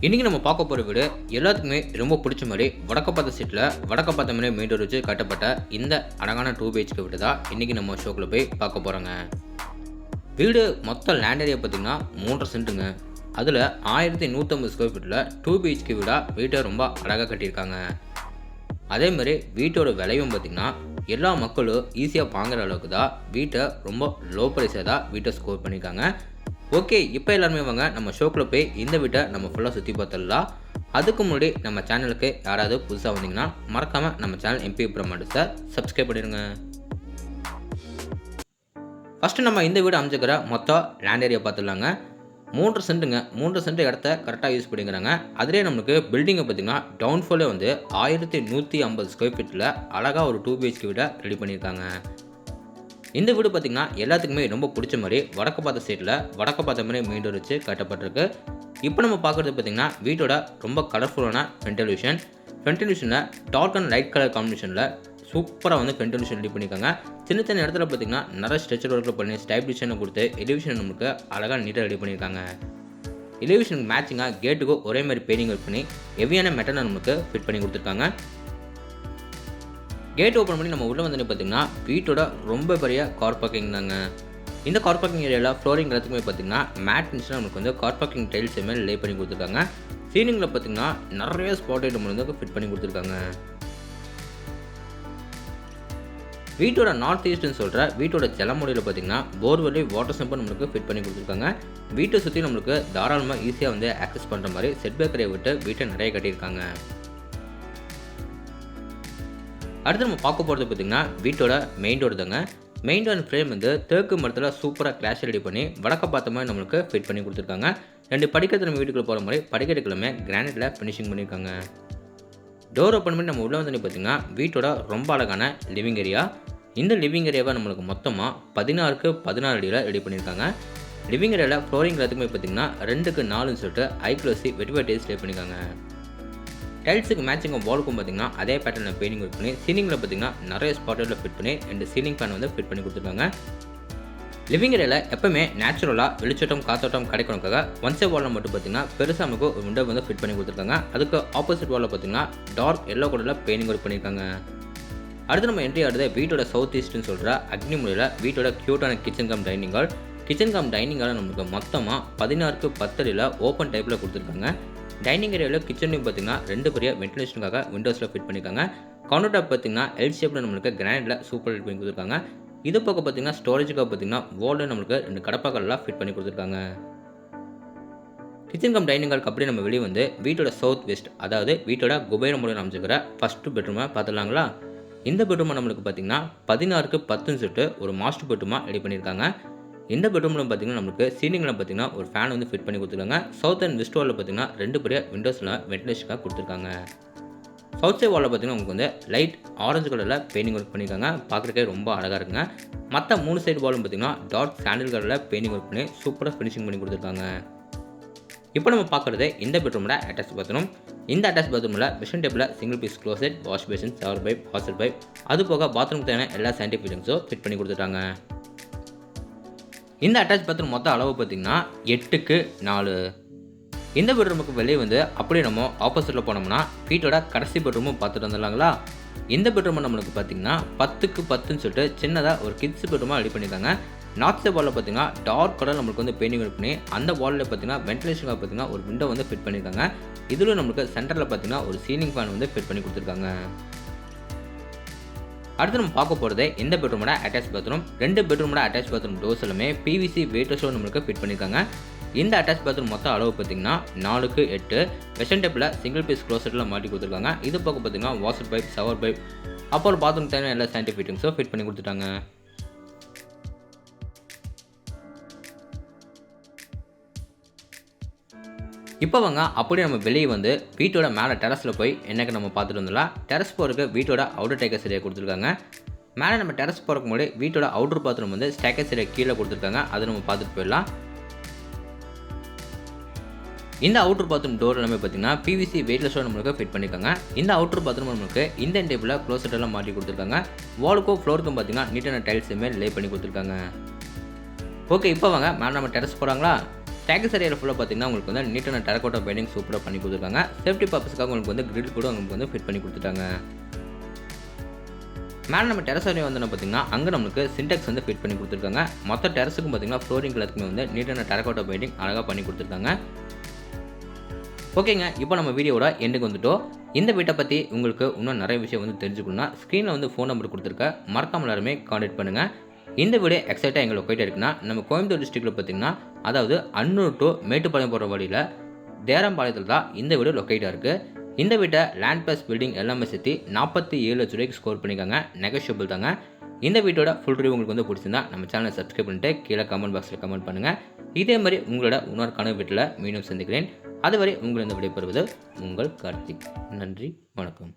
இன்றைக்கி நம்ம பார்க்க போகிற வீடு எல்லாத்துக்குமே ரொம்ப பிடிச்ச மாதிரி வடக்கு பார்த்த சீட்டில் வடக்கு பார்த்த மாதிரி மெயின் டோர் வச்சு கட்டப்பட்ட இந்த அழகான 2 BHK வீடு தான் இன்றைக்கி நம்ம ஷோக்கில் போய் பார்க்க போகிறோங்க. வீடு மொத்த லேண்ட் ஏரியா பார்த்திங்கன்னா 3.5 சென்ட்டுங்க. அதில் 1150 ஸ்கொயர் ஃபீட்டில் 2 BHK வீடாக வீட்டை ரொம்ப அழகாக கட்டியிருக்காங்க. அதேமாதிரி வீட்டோட விலையும் பார்த்திங்கன்னா எல்லா மக்களும் ஈஸியாக வாங்குற அளவுக்கு தான் வீட்டை ரொம்ப லோ ப்ரைஸாக தான் வீட்டை ஸ்கோர் பண்ணியிருக்காங்க. ஓகே, இப்போ எல்லாருமே வாங்க நம்ம ஷோக்கில் போய் இந்த வீட்டை நம்ம ஃபுல்லாக சுற்றி பார்த்துடலாம். அதுக்கு முன்னாடி நம்ம சேனலுக்கு யாராவது புதுசாக வந்தீங்கன்னா மறக்காமல் நம்ம சேனல் MP பிரம்மாண்டத்தை சப்ஸ்கிரைப் பண்ணிடுங்க. ஃபஸ்ட்டு நம்ம இந்த வீடு அமைச்சிக்கிற மொத்தம் லேண்ட் ஏரியா பார்த்துடலாங்க. 3 சென்ட்டுங்க. 3 சென்ட் இடத்த கரெக்டாக யூஸ் பண்ணிக்கிறாங்க. அதிலே நம்மளுக்கு பில்டிங்கை பார்த்திங்கன்னா டவுன்ஃபாலே வந்து 1150 ஸ்கொயர் ஃபீட்டில் அழகாக ஒரு 2 BHK வீடை ரெடி பண்ணியிருக்காங்க. இந்த வீடு பார்த்திங்கன்னா எல்லாத்துக்குமே ரொம்ப பிடிச்ச மாதிரி வடக்கு பார்த்த சைடில் வடக்கு பார்த்த மாதிரி மெயின் டோர் வச்சு கட்டப்பட்டிருக்கு. இப்போ நம்ம பார்க்குறது பார்த்திங்கன்னா வீட்டோட ரொம்ப கலர்ஃபுல்லான வென்டிலேஷனில் டார்க் அண்ட் லைட் கலர் காம்பினேஷனில் சூப்பராக வந்து வென்டிலேஷன் ரெடி பண்ணியிருக்காங்க. சின்ன சின்ன இடத்துல பார்த்திங்கன்னா நிறைய ஸ்ட்ரெச்சர் ஒர்க்கில் பண்ணி ஸ்டைபிலேஷனை கொடுத்து எலிவேஷன் நமக்கு அழகாக நீட்டாக ரெடி பண்ணியிருக்காங்க. எலிவேஷனுக்கு மேட்சிங்காக கேட்டுக்கு ஒரே மாதிரி பெயிண்டிங் ஒர்க் பண்ணி ஹெவியான மெட்டலை நமக்கு ஃபிட் பண்ணி கொடுத்துருக்காங்க. கேட் ஓப்பன் பண்ணி நம்ம உள்ளே வந்து பார்த்திங்கன்னா வீட்டோட ரொம்ப பெரிய கார் பார்க்கிங் தாங்க. இந்த கார் பார்க்கிங் ஏரியாவில் ஃப்ளோரிங் எல்லாத்துக்குமே பார்த்திங்கன்னா மேட் ஃபினிஷில் நமக்கு வந்து கார் பார்க்கிங் டைல்ஸ் மேலே லே பண்ணி கொடுத்துருக்காங்க. சீலிங்கில் பார்த்திங்கன்னா நிறைய ஸ்பாட் ஐட்டம் வந்து ஃபிட் பண்ணி கொடுத்துருக்காங்க. வீட்டோட நார்த் ஈஸ்ட்னு சொல்கிற வீட்டோட ஜலமுறையில் பார்த்திங்கன்னா போர்வெல்லி வாட்டர் சம்பர் நம்மளுக்கு ஃபிட் பண்ணி கொடுத்துருக்காங்க. வீட்டை சுற்றி நம்மளுக்கு தாராளமாக ஈஸியாக வந்து ஆக்சஸ் பண்ணுற மாதிரி செட்பேக்கரை விட்டு வீட்டை நிறைய கட்டியிருக்காங்க. அடுத்து நம்ம பார்க்க போகிறது பார்த்திங்கன்னா வீட்டோட மெயின் டோர் தாங்க. மெயின் டோர் ஃப்ரேம் வந்து தேக்கு மரத்தில் சூப்பராக கிளாஷ் ரெடி பண்ணி வடக்க பார்த்த மாதிரி நம்மளுக்கு ஃபிட் பண்ணி கொடுத்துருக்காங்க. 2 படிக்கட்டு நம்ம வீட்டுக்குள்ளே போகிற மாதிரி படிக்கட்டுக்குள்ளே கிரானைட்டில் ஃபினிஷிங் பண்ணியிருக்காங்க. டோர் ஓப்பன் பண்ணி நம்ம உள்ளே வந்து பார்த்திங்கன்னா வீட்டோட ரொம்ப அழகான லிவிங் ஏரியா. இந்த லிவிங் ஏரியாவை நம்மளுக்கு மொத்தமாக 16க்கு 16 அடியில் ரெடி பண்ணியிருக்காங்க. லிவிங் ஏரியாவில் ஃப்ளோரிங் எல்லாத்துக்குமே பார்த்திங்கன்னா 2க்கு 4ன்னு சொல்லிட்டு ஐக்ளோசி வெட்டிவா டைல்ஸ் லே பண்ணியிருக்காங்க. டைல்ஸுக்கு மேட்சிங்காக வாலுக்கும் பார்த்திங்கன்னா அதே பேட்டர்னில் பெயிண்டிங் ஒர்க் பண்ணி சீலிங்கில் பார்த்திங்கன்னா நிறைய ஸ்பாட்டில் ஃபிட் பண்ணி 2 சீலிங் ஃபேன் வந்து ஃபிட் பண்ணி கொடுத்துருக்காங்க. லிவிங் ஏரியாவில் எப்பவுமே நேச்சுரலாக வெளிச்சோட்டம் காத்தோட்டம் கிடைக்கணுக்காக ஒன் சைட் வாலில் மட்டும் பார்த்திங்கன்னா பெருசாக நமக்கு ஒரு விண்டோ வந்து ஃபிட் பண்ணி கொடுத்துருக்காங்க. அதுக்கு ஆப்போசிட் வாலில் பார்த்திங்கன்னா டார்க் எல்லோ கலரில் பெயிண்டிங் ஒர்க் பண்ணியிருக்காங்க. அடுத்து நம்ம என்ட்ரி ஆடுறது வீட்டோட சவுத் ஈஸ்ட்னு சொல்கிற அக்னி முறையில் வீட்டோட க்யூட்டான கிச்சன் கம் டைனிங்கால் நமக்கு மொத்தமாக 16க்கு 10 அடியில் ஓப்பன் டைப்பில் கொடுத்துருக்காங்க. டைனிங் ஏரியாவில் கிச்சன்லையும் பார்த்திங்கன்னா 2 பெரிய வென்டிலேஷனுக்காக விண்டோஸில் ஃபிட் பண்ணியிருக்காங்க. கவுண்டர் டாப் பார்த்திங்கன்னா எல் ஷேப்பில் நம்மளுக்கு கிரானைட்டில் சூப்பர் ரெடி பண்ணி கொடுத்துருக்காங்க. இது பக்கம் பார்த்திங்கன்னா ஸ்டோரேஜுக்காக பார்த்திங்கன்னா வாலில் நம்மளுக்கு 2 கடப்பாக்கள்லாம் ஃபிட் பண்ணி கொடுத்துருக்காங்க. கிச்சன் கம் டைனிங் ஹாலுக்கு அப்படியே நம்ம வெளியே வந்து வீட்டோட சவுத் வெஸ்ட் அதாவது வீட்டோட குபேர முறையில் அமைச்சிக்கிற ஃபஸ்ட்டு பெட்ரூமை பார்த்துடலாங்களா. இந்த பெட்ரூமை நம்மளுக்கு பார்த்திங்கன்னா 16க்கு 10ன்னு சொல்லிட்டு ஒரு மாஸ்டர் பெட்ரூமாக ரெடி பண்ணியிருக்காங்க. இந்த பெட்ரூமில் பார்த்திங்கன்னா நம்மளுக்கு சீலிங்கில் பார்த்திங்கன்னா ஒரு ஃபேன் வந்து ஃபிட் பண்ணி கொடுத்துருக்காங்க. சவுத் அண்ட் வெஸ்ட் வாலில் பார்த்திங்கன்னா 2 பெரிய விண்டோஸில் வென்டிலேஷனுக்காக கொடுத்துருக்காங்க. சவுத் சைட் வாலில் பார்த்திங்கன்னா உங்களுக்கு வந்து லைட் ஆரஞ்சு கலரில் பெயிண்டிங் ஒர்க் பண்ணியிருக்காங்க. பார்க்குறக்கே ரொம்ப அழகாக இருக்குங்க. மற்ற 3 சைடு வாலும் பார்த்திங்கன்னா டார்க் சாண்டில் கலரில் பெயிண்டிங் ஒர்க் பண்ணி சூப்பராக ஃபினிஷிங் பண்ணி கொடுத்துருக்காங்க. இப்போ நம்ம பார்க்குறது இந்த பெட்ரூமோட அட்டாச் பாத்ரூம். இந்த அட்டாச் பாத்ரூமில் மிஷன் டேபிளில் single piece closet, wash basin, shower pipe, washer pipe, அது போக பாத்ரூமுக்கு தேவையான எல்லா சானிட்டரி ஃபிட்டிங்ஸும் ஃபிட் பண்ணி கொடுத்துட்டாங்க. இந்த அட்டாச் பாத்ரூம் மொத்த அளவு பார்த்திங்கன்னா 8க்கு 4. இந்த பெட்ரூமுக்கு வெளியே வந்து அப்படியே நம்ம ஆப்போசிட்டில் போனோம்னா வீட்டோட கடைசி பெட்ரூமும் பார்த்துட்டு வந்துடலாங்களா. இந்த பெட்ரூமை நம்மளுக்கு பார்த்திங்கன்னா 10க்கு 10ன்னு சொல்லிட்டு சின்னதாக ஒரு கிட்ஸ் பெட்ரூமாக ரெடி பண்ணியிருக்காங்க. நார்த் சைட் வாலில் பார்த்திங்கன்னா டார்க் கலர் நம்மளுக்கு வந்து பெயிண்டிங் ஒர்க் பண்ணி அந்த வாலில் பார்த்திங்கன்னா வென்டிலேஷனுக்காக பார்த்திங்கன்னா ஒரு விண்டோ வந்து ஃபிட் பண்ணியிருக்காங்க. இதில் நம்மளுக்கு சென்டரில் பார்த்திங்கன்னா ஒரு சீலிங் ஃபேன் வந்து ஃபிட் பண்ணி கொடுத்துருக்காங்க. அடுத்து நம்ம பார்க்க போகிறது இந்த பெட்ரூமோட அட்டாச் பாத்ரூம். 2 பெட்ரூமோட அட்டாச் பாத்ரூம் டோர்ஸ் எல்லாமே PVC வெயிட்லெஸ்ஸோடு நம்மளுக்கு ஃபிட் பண்ணியிருக்காங்க. இந்த அட்டாச் பாத்ரூம் மொத்த அளவு பார்த்திங்கன்னா 4க்கு 8. வெஸ்டர்ன் டேப்பில் சிங்கிள் பீஸ் க்ளோசெட்டில் மாட்டி கொடுத்துருக்காங்க. இது பக்கம் பார்த்திங்கன்னா வாஷர் பைப், ஷவர் பைப், அப்புறம் பாத்ரூம் தேவையான எல்லா சானிட்டரி ஃபிட்டிங்ஸும் ஃபிட் பண்ணி கொடுத்துட்டாங்க. இப்போ வாங்க அப்படியே நம்ம வெளியே வந்து வீட்டோட மேலே டெரஸில் போய் என்னக்கு நம்ம பார்த்துட்டு வந்துடலாம். டெரஸ் போகிறதுக்கு வீட்டோட அவுட்டர் டேக்கஸ் ஏரியா கொடுத்துருக்காங்க. மேலே நம்ம டெரஸ் போகிறக்கு முன்னாடி வீட்டோட அவுட்டர் பாத்ரூம் வந்து ஸ்டேக்கஸ் ஏரியா கீழே கொடுத்துருக்காங்க. அதை நம்ம பார்த்துட்டு போயிடலாம். இந்த அவுட்டர் பாத்ரூம் டோர் எல்லாமே பார்த்திங்கன்னா PVC வெயிட்லெஸ்ஸோடு நம்மளுக்கு ஃபிட் பண்ணியிருக்காங்க. இந்த அவுட்டர் பாத்ரூம் நம்மளுக்கு இந்த டேபிளில் க்ளோசெட் எல்லாம் மாட்டி கொடுத்துருக்காங்க. வாலுக்கும் ஃப்ளோருக்கும் பார்த்திங்கன்னா நீட்டான டைல்ஸ் மேலே லே பண்ணி கொடுத்துருக்காங்க. ஓகே, இப்போ வாங்க மேலே நம்ம டெரஸ் போகிறாங்களா. ஸ்டேக்கஸ் ஏரியா ஃபுல்லாக பார்த்தீங்கன்னா உங்களுக்கு வந்து நீட்டான டெரகோட்டா பெயிண்டிங் சூப்பராக பண்ணி கொடுத்துருக்காங்க. சேஃப்டி பர்பஸ்க்காக உங்களுக்கு வந்து கிரில் கூட உங்களுக்கு வந்து ஃபிட் பண்ணி கொடுத்துட்டாங்க. மேலே நம்ம டெரஸ் ஏரியா வந்து பார்த்தீங்கன்னா அங்கே நம்மளுக்கு சின்டெக்ஸ் வந்து ஃபிட் பண்ணி கொடுத்துருக்காங்க. மொத்த டெரஸுக்கும் பார்த்தீங்கன்னா ஃப்ளோரிங் எல்லாத்துக்குமே வந்து நீட்டான டெரகோட்டா பெயிண்டிங் அழகாக பண்ணி கொடுத்துருக்காங்க. ஓகேங்க, இப்போ நம்ம வீடியோவோட எண்டுக்கு வந்துட்டோம். இந்த வீட்டை பற்றி உங்களுக்கு இன்னும் நிறைய விஷயம் வந்து தெரிஞ்சுக்கணும்னா ஸ்க்ரீனில் வந்து ஃபோன் நம்பர் கொடுத்துருக்க மறக்காம எல்லாருமே கான்டாக்ட் பண்ணுங்கள். இந்த வீடியோ எக்ஸைட்டாக எங்களை லொக்கேட் இருக்குன்னா நம்ம கோயம்புத்தூர் டிஸ்ட்ரிக்ட்டில் பார்த்தீங்கன்னா அதாவது அன்னூர் டு மேட்டுப்பாளையம் போகிற வழியில் தேரம்பாளையத்தில் தான் இந்த வீடு லொக்கேட்டாக இருக்குது. இந்த வீட்டை லேண்ட் ப்ளஸ் பில்டிங் எல்லாமே சேர்த்து 47 லட்ச ரூபாய்க்கு ஸ்கோர் பண்ணியிருக்காங்க. நெகோஷியபிள் தாங்க. இந்த வீட்டோட ஃபுல் ரிவ்யூ உங்களுக்கு வந்து பிடிச்சிருந்தா நம்ம சேனலை சப்ஸ்கிரைப் பண்ணிட்டு கீழே கமெண்ட் பாக்ஸில் கமெண்ட் பண்ணுங்கள். இதே மாதிரி உங்களோட இன்னொரு கனவு வீட்டில் மீண்டும் சந்திக்கிறேன். அதுவரை உங்களிடம் விடைபெறுவது உங்கள் கார்த்திக். நன்றி, வணக்கம்.